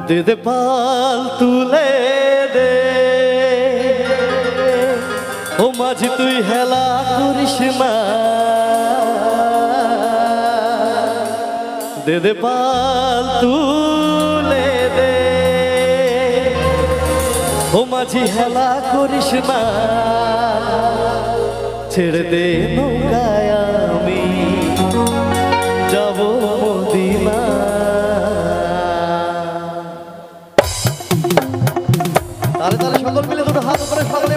দে দে পাল তুলে দে ও মাঝি তুই হেলা করিস না দে দে পাল তুলে দে ও মাঝি হেলা করিস না ছেড়ে দে নৌকায় আমি যাব মদিনা তাহলে তাহলে সকল মিলে দুটো হাত উপরে সকলে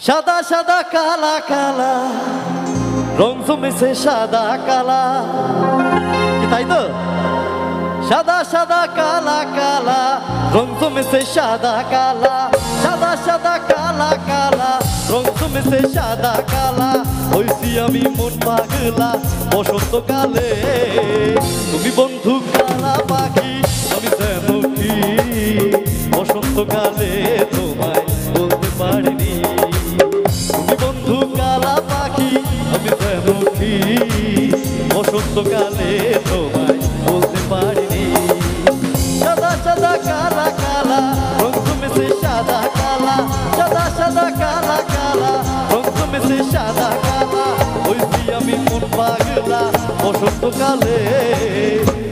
সাদা সাদা কালা কালা রং জমেছে সাদা কালা তাই তো সাদা সাদা কালা কালা রং জমেছে সাদা কালা সাদা সাদা কালা কালা রং জমেছে সাদা কালা হইছি আমি মন পাগলা বসন্তকালে তুমি বন্ধু কালা পাখি আমি যেন কি বসন্তকালে তোমায় বলতে পারিনি তুমি বন্ধু কালা পাখি আমি যেন কি বসন্তকালে তোমায় বলতে পারিনি সাদা সাদা কালা কালা রং জমেছে সাদা কালা সাদা সাদা কালা কালা রং জমেছে সাদা কালা হইছি আমি মন পাগলা বসন্তকালে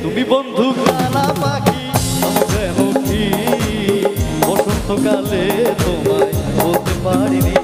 তুমি বন্ধু কালা পাখি আমি যেন কি বসন্তকালে তোমায় বলতে পারিনি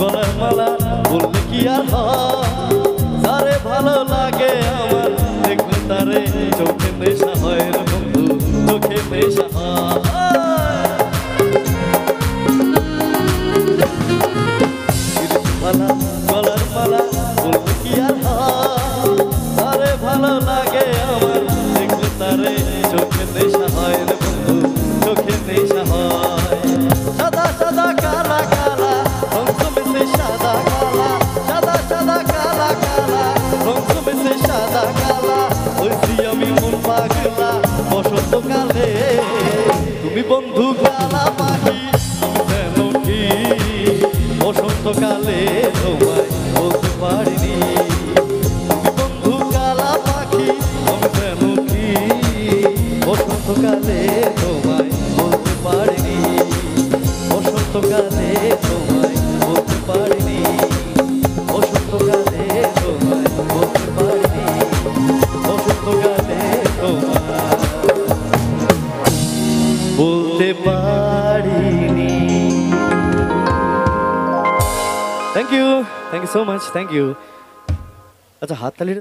গলার মালা বললে কি আর তারে ভালো লাগে আমার দেখলে তারে চোখে নেশা হয় রে বন্ধু চোখে নেশা মালা গলার মালা বললে কি আর তারে ভালো লাগে আমার দেখলে তারে চোখে নেশা হয় রে বন্ধু চোখে নেশা হয় সাদা সাদা কালা কালা সাদা কালা সাদা সাদা কালা কালা রং জমেছে সাদা কালা হইছি আমি মন পাগলা বসন্তকালে তুমি বন্ধু কালা পাখি আমি যেন কি বসন্তকালে তোমায় বলতে পারিনি তুমি বন্ধু কালা পাখি আমি যেন কি বসন্তকালে তোমায় বলতে পারিনি, বসন্তকালে তোমায় বলতে পারিনি, বসন্তকালে তোমায় বলতে পারিনি। Thank you so much, thank you. আচ্ছা হাততালি